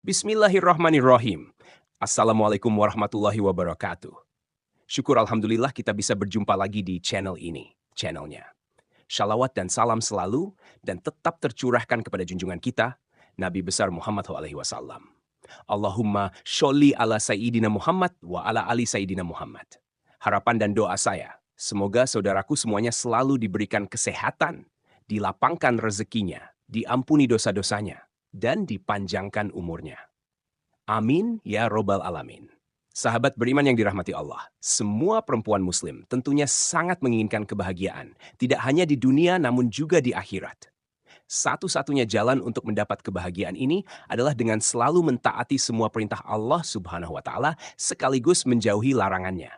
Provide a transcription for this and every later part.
Bismillahirrahmanirrahim. Assalamualaikum warahmatullahi wabarakatuh. Syukur Alhamdulillah kita bisa berjumpa lagi di channel ini, channelnya. Shalawat dan salam selalu dan tetap tercurahkan kepada junjungan kita, Nabi besar Muhammad SAW. Allahumma sholli ala Sayyidina Muhammad wa ala ali Sayyidina Muhammad. Harapan dan doa saya, semoga saudaraku semuanya selalu diberikan kesehatan, dilapangkan rezekinya, diampuni dosa-dosanya, dan dipanjangkan umurnya. Amin ya robbal alamin. Sahabat beriman yang dirahmati Allah, semua perempuan muslim tentunya sangat menginginkan kebahagiaan, tidak hanya di dunia namun juga di akhirat. Satu-satunya jalan untuk mendapat kebahagiaan ini adalah dengan selalu mentaati semua perintah Allah Subhanahu wa taala sekaligus menjauhi larangannya.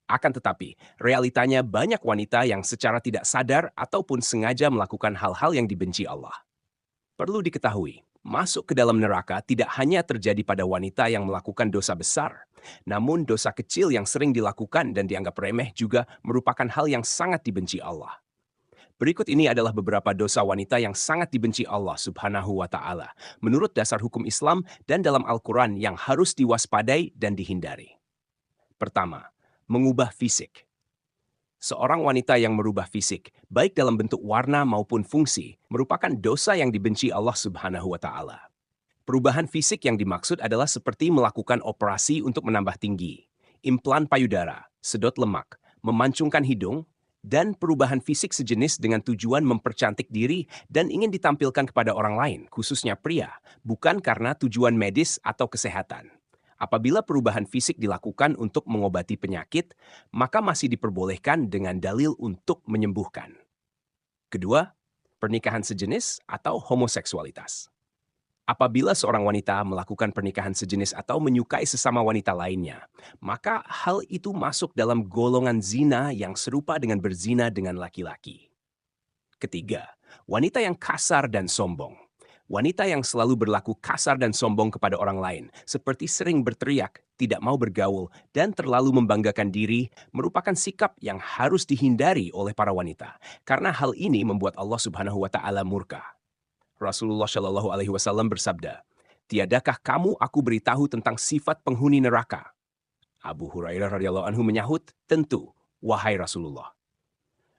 Akan tetapi, realitanya banyak wanita yang secara tidak sadar ataupun sengaja melakukan hal-hal yang dibenci Allah. Perlu diketahui, masuk ke dalam neraka tidak hanya terjadi pada wanita yang melakukan dosa besar, namun dosa kecil yang sering dilakukan dan dianggap remeh juga merupakan hal yang sangat dibenci Allah. Berikut ini adalah beberapa dosa wanita yang sangat dibenci Allah Subhanahu wa taala menurut dasar hukum Islam dan dalam Al-Qur'an yang harus diwaspadai dan dihindari. Pertama, mengubah fisik. Seorang wanita yang merubah fisik, baik dalam bentuk warna maupun fungsi, merupakan dosa yang dibenci Allah Subhanahu wa taala. Perubahan fisik yang dimaksud adalah seperti melakukan operasi untuk menambah tinggi, implan payudara, sedot lemak, memancungkan hidung, dan perubahan fisik sejenis dengan tujuan mempercantik diri dan ingin ditampilkan kepada orang lain, khususnya pria, bukan karena tujuan medis atau kesehatan. Apabila perubahan fisik dilakukan untuk mengobati penyakit, maka masih diperbolehkan dengan dalil untuk menyembuhkan. Kedua, pernikahan sejenis atau homoseksualitas. Apabila seorang wanita melakukan pernikahan sejenis atau menyukai sesama wanita lainnya, maka hal itu masuk dalam golongan zina yang serupa dengan berzina dengan laki-laki. Ketiga, wanita yang kasar dan sombong. Wanita yang selalu berlaku kasar dan sombong kepada orang lain, seperti sering berteriak, tidak mau bergaul, dan terlalu membanggakan diri, merupakan sikap yang harus dihindari oleh para wanita, karena hal ini membuat Allah Subhanahu wa taala murka. Rasulullah Shallallahu alaihi wasallam bersabda, "Tiadakah kamu aku beritahu tentang sifat penghuni neraka?" Abu Hurairah radhiyallahu anhu menyahut, "Tentu, wahai Rasulullah."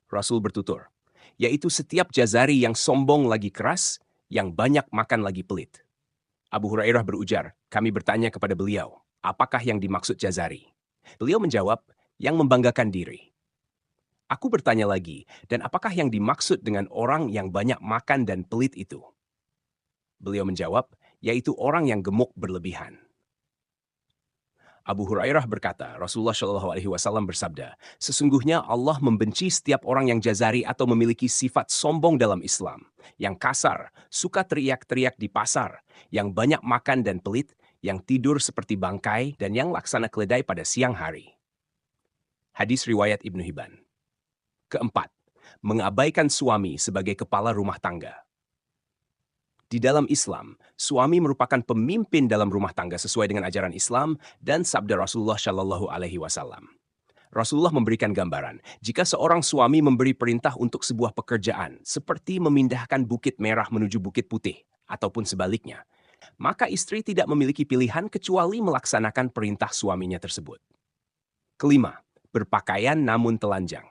Rasul bertutur, yaitu setiap jazari yang sombong lagi keras, yang banyak makan lagi pelit. Abu Hurairah berujar, kami bertanya kepada beliau, apakah yang dimaksud jazari? Beliau menjawab, yang membanggakan diri. Aku bertanya lagi, dan apakah yang dimaksud dengan orang yang banyak makan dan pelit itu? Beliau menjawab, yaitu orang yang gemuk berlebihan. Abu Hurairah berkata, Rasulullah Shallallahu alaihi wasallam bersabda, sesungguhnya Allah membenci setiap orang yang jazari atau memiliki sifat sombong dalam Islam, yang kasar, suka teriak-teriak di pasar, yang banyak makan dan pelit, yang tidur seperti bangkai, dan yang laksana keledai pada siang hari. Hadis riwayat Ibnu Hibban. Keempat, mengabaikan suami sebagai kepala rumah tangga. Di dalam Islam, suami merupakan pemimpin dalam rumah tangga sesuai dengan ajaran Islam dan sabda Rasulullah Shallallahu alaihi wasallam. Rasulullah memberikan gambaran, jika seorang suami memberi perintah untuk sebuah pekerjaan, seperti memindahkan Bukit Merah menuju Bukit Putih, ataupun sebaliknya, maka istri tidak memiliki pilihan kecuali melaksanakan perintah suaminya tersebut. Kelima, berpakaian namun telanjang.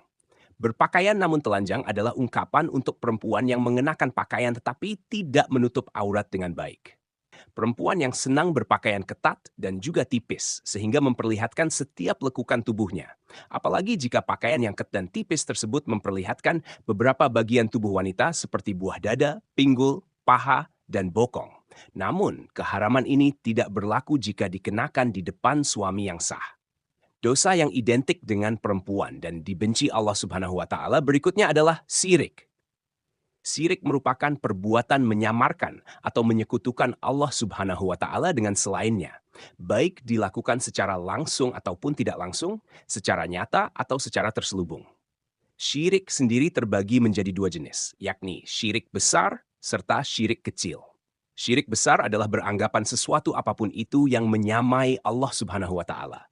Berpakaian namun telanjang adalah ungkapan untuk perempuan yang mengenakan pakaian tetapi tidak menutup aurat dengan baik. Perempuan yang senang berpakaian ketat dan juga tipis sehingga memperlihatkan setiap lekukan tubuhnya. Apalagi jika pakaian yang ketat dan tipis tersebut memperlihatkan beberapa bagian tubuh wanita seperti buah dada, pinggul, paha, dan bokong. Namun, keharaman ini tidak berlaku jika dikenakan di depan suami yang sah. Dosa yang identik dengan perempuan dan dibenci Allah Subhanahu wa taala berikutnya adalah syirik. Syirik merupakan perbuatan menyamarkan atau menyekutukan Allah Subhanahu wa taala dengan selainnya, baik dilakukan secara langsung ataupun tidak langsung, secara nyata atau secara terselubung. Syirik sendiri terbagi menjadi dua jenis, yakni syirik besar serta syirik kecil. Syirik besar adalah beranggapan sesuatu apapun itu yang menyamai Allah Subhanahu wa taala.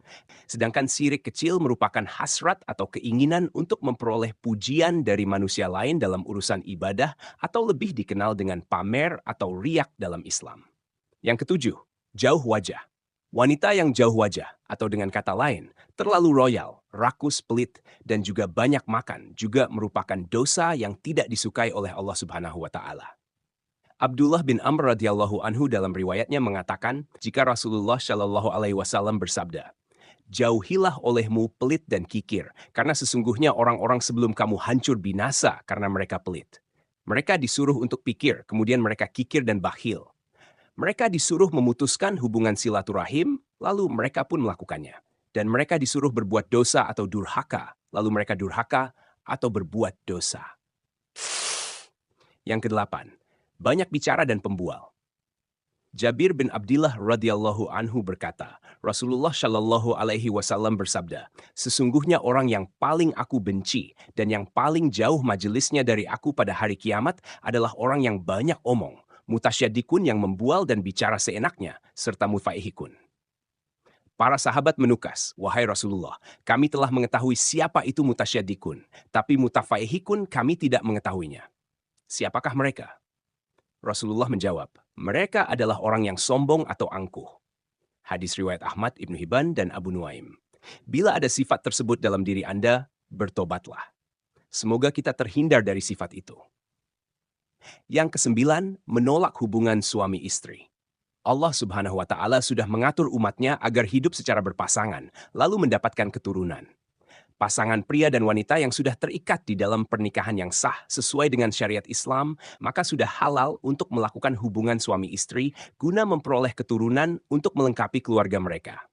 Sedangkan syirik kecil merupakan hasrat atau keinginan untuk memperoleh pujian dari manusia lain dalam urusan ibadah atau lebih dikenal dengan pamer atau riak dalam Islam. Yang ketujuh, jauh wajah. Wanita yang jauh wajah, atau dengan kata lain, terlalu royal, rakus, pelit, dan juga banyak makan juga merupakan dosa yang tidak disukai oleh Allah Subhanahu wa Ta'ala. Abdullah bin Amr radhiyallahu anhu dalam riwayatnya mengatakan, jika Rasulullah Shallallahu alaihi wasallam bersabda, "Jauhilah olehmu pelit dan kikir, karena sesungguhnya orang-orang sebelum kamu hancur binasa karena mereka pelit. Mereka disuruh untuk pikir, kemudian mereka kikir dan bakhil. Mereka disuruh memutuskan hubungan silaturahim, lalu mereka pun melakukannya. Dan mereka disuruh berbuat dosa atau durhaka, lalu mereka durhaka atau berbuat dosa." Yang kedelapan, banyak bicara dan pembual. Jabir bin Abdillah radhiyallahu anhu berkata, Rasulullah Shallallahu alaihi wasallam bersabda, "Sesungguhnya orang yang paling aku benci dan yang paling jauh majelisnya dari aku pada hari kiamat adalah orang yang banyak omong, mutasyadikun yang membual dan bicara seenaknya, serta mufaihikun." Para sahabat menukas, "Wahai Rasulullah, kami telah mengetahui siapa itu mutasyadikun, tapi mutafaihikun kami tidak mengetahuinya. Siapakah mereka?" Rasulullah menjawab, "Mereka adalah orang yang sombong atau angkuh." Hadis riwayat Ahmad, Ibnu Hibban, dan Abu Nuaim. Bila ada sifat tersebut dalam diri Anda, bertobatlah. Semoga kita terhindar dari sifat itu. Yang kesembilan, menolak hubungan suami istri. Allah Subhanahu wa Ta'ala sudah mengatur umatnya agar hidup secara berpasangan, lalu mendapatkan keturunan. Pasangan pria dan wanita yang sudah terikat di dalam pernikahan yang sah sesuai dengan syariat Islam, maka sudah halal untuk melakukan hubungan suami istri guna memperoleh keturunan untuk melengkapi keluarga mereka.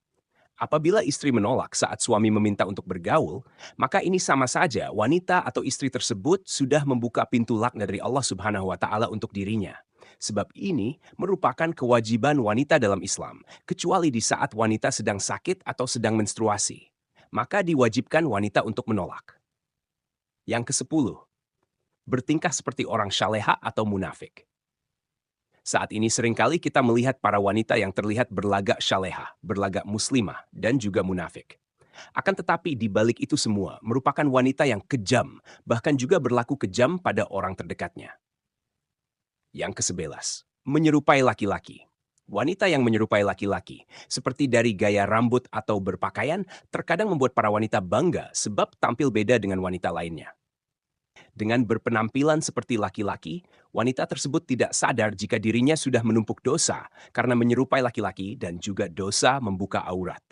Apabila istri menolak saat suami meminta untuk bergaul, maka ini sama saja wanita atau istri tersebut sudah membuka pintu laknat dari Allah Subhanahu wa Ta'ala untuk dirinya. Sebab ini merupakan kewajiban wanita dalam Islam, kecuali di saat wanita sedang sakit atau sedang menstruasi. Maka diwajibkan wanita untuk menolak. Yang ke-10, bertingkah seperti orang syaleha atau munafik. Saat ini seringkali kita melihat para wanita yang terlihat berlagak syaleha, berlagak muslimah, dan juga munafik. Akan tetapi di balik itu semua merupakan wanita yang kejam, bahkan juga berlaku kejam pada orang terdekatnya. Yang ke-11, menyerupai laki-laki. Wanita yang menyerupai laki-laki, seperti dari gaya rambut atau berpakaian, terkadang membuat para wanita bangga sebab tampil beda dengan wanita lainnya. Dengan berpenampilan seperti laki-laki, wanita tersebut tidak sadar jika dirinya sudah menumpuk dosa karena menyerupai laki-laki dan juga dosa membuka aurat.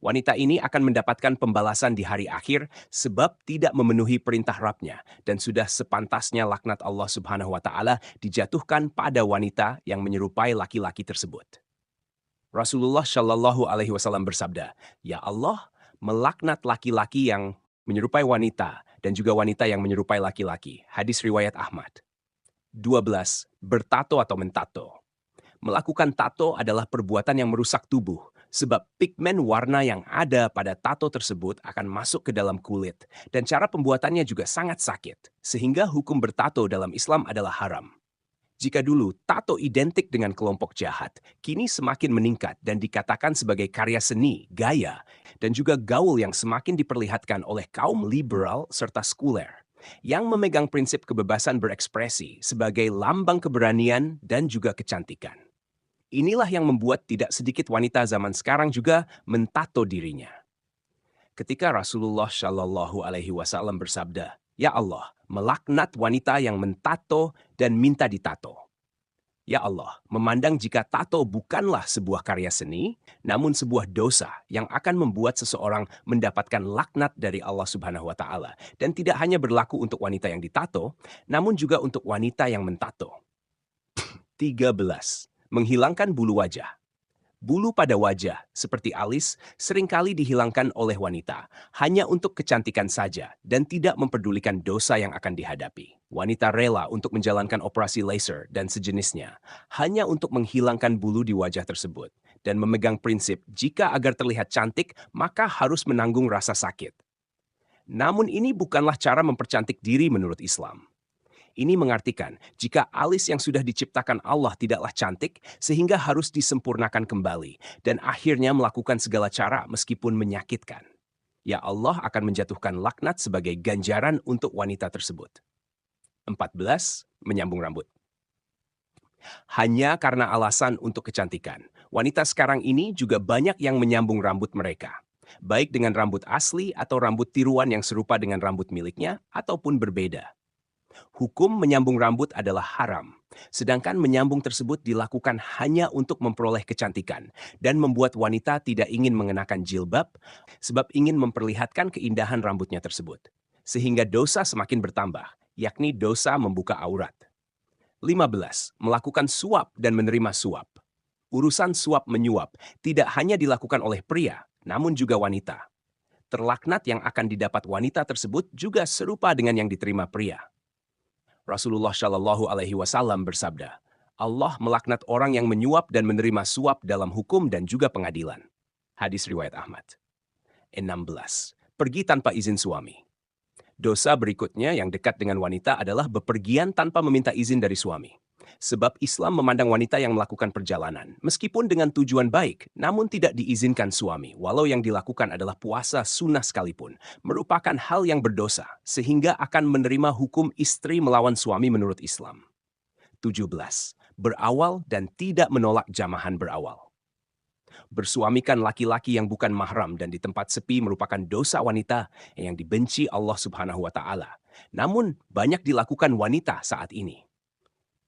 Wanita ini akan mendapatkan pembalasan di hari akhir sebab tidak memenuhi perintah Rabb-Nya dan sudah sepantasnya laknat Allah Subhanahu wa Ta'ala dijatuhkan pada wanita yang menyerupai laki-laki tersebut. Rasulullah Shallallahu alaihi wasallam bersabda, "Ya Allah, melaknat laki-laki yang menyerupai wanita dan juga wanita yang menyerupai laki-laki." Hadis riwayat Ahmad. 12. Bertato atau mentato. Melakukan tato adalah perbuatan yang merusak tubuh, sebab pigmen warna yang ada pada tato tersebut akan masuk ke dalam kulit, dan cara pembuatannya juga sangat sakit, sehingga hukum bertato dalam Islam adalah haram. Jika dulu tato identik dengan kelompok jahat, kini semakin meningkat dan dikatakan sebagai karya seni, gaya, dan juga gaul yang semakin diperlihatkan oleh kaum liberal serta sekuler, yang memegang prinsip kebebasan berekspresi sebagai lambang keberanian dan juga kecantikan. Inilah yang membuat tidak sedikit wanita zaman sekarang juga mentato dirinya. Ketika Rasulullah Shallallahu alaihi wasallam bersabda, "Ya Allah, melaknat wanita yang mentato dan minta ditato." Ya Allah, memandang jika tato bukanlah sebuah karya seni, namun sebuah dosa yang akan membuat seseorang mendapatkan laknat dari Allah Subhanahu wa Ta'ala, dan tidak hanya berlaku untuk wanita yang ditato, namun juga untuk wanita yang mentato. 13. Menghilangkan bulu wajah. Bulu pada wajah, seperti alis, seringkali dihilangkan oleh wanita, hanya untuk kecantikan saja dan tidak memperdulikan dosa yang akan dihadapi. Wanita rela untuk menjalankan operasi laser dan sejenisnya, hanya untuk menghilangkan bulu di wajah tersebut, dan memegang prinsip jika agar terlihat cantik, maka harus menanggung rasa sakit. Namun ini bukanlah cara mempercantik diri menurut Islam. Ini mengartikan jika alis yang sudah diciptakan Allah tidaklah cantik sehingga harus disempurnakan kembali dan akhirnya melakukan segala cara meskipun menyakitkan. Ya Allah akan menjatuhkan laknat sebagai ganjaran untuk wanita tersebut. 14. Menyambung rambut. Hanya karena alasan untuk kecantikan, wanita sekarang ini juga banyak yang menyambung rambut mereka. Baik dengan rambut asli atau rambut tiruan yang serupa dengan rambut miliknya, ataupun berbeda. Hukum menyambung rambut adalah haram, sedangkan menyambung tersebut dilakukan hanya untuk memperoleh kecantikan dan membuat wanita tidak ingin mengenakan jilbab sebab ingin memperlihatkan keindahan rambutnya tersebut. Sehingga dosa semakin bertambah, yakni dosa membuka aurat. 15. Melakukan suap dan menerima suap. Urusan suap menyuap tidak hanya dilakukan oleh pria, namun juga wanita. Terlaknat yang akan didapat wanita tersebut juga serupa dengan yang diterima pria. Rasulullah Shallallahu Alaihi Wasallam bersabda, Allah melaknat orang yang menyuap dan menerima suap dalam hukum dan juga pengadilan. Hadis riwayat Ahmad. 16. Pergi tanpa izin suami. Dosa berikutnya yang dekat dengan wanita adalah bepergian tanpa meminta izin dari suami. Sebab Islam memandang wanita yang melakukan perjalanan, meskipun dengan tujuan baik, namun tidak diizinkan suami, walau yang dilakukan adalah puasa sunnah sekalipun, merupakan hal yang berdosa, sehingga akan menerima hukum istri melawan suami menurut Islam. 17. Berawal dan tidak menolak jamahan berawal. Bersuamikan laki-laki yang bukan mahram dan di tempat sepi merupakan dosa wanita yang dibenci Allah Subhanahu wa Ta'ala. Namun, banyak dilakukan wanita saat ini.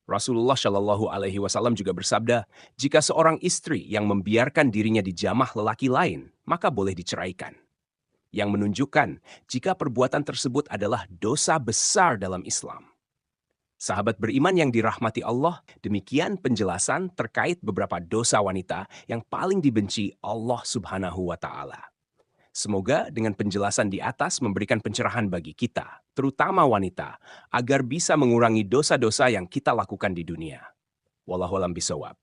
Rasulullah Shallallahu Alaihi Wasallam juga bersabda, jika seorang istri yang membiarkan dirinya dijamah lelaki lain, maka boleh diceraikan. Yang menunjukkan jika perbuatan tersebut adalah dosa besar dalam Islam. Sahabat beriman yang dirahmati Allah, demikian penjelasan terkait beberapa dosa wanita yang paling dibenci Allah Subhanahu wa Ta'ala. Semoga dengan penjelasan di atas memberikan pencerahan bagi kita, terutama wanita, agar bisa mengurangi dosa-dosa yang kita lakukan di dunia. Wallahu a'lam bishawab.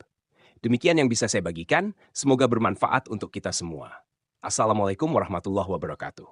Demikian yang bisa saya bagikan, semoga bermanfaat untuk kita semua. Assalamualaikum warahmatullahi wabarakatuh.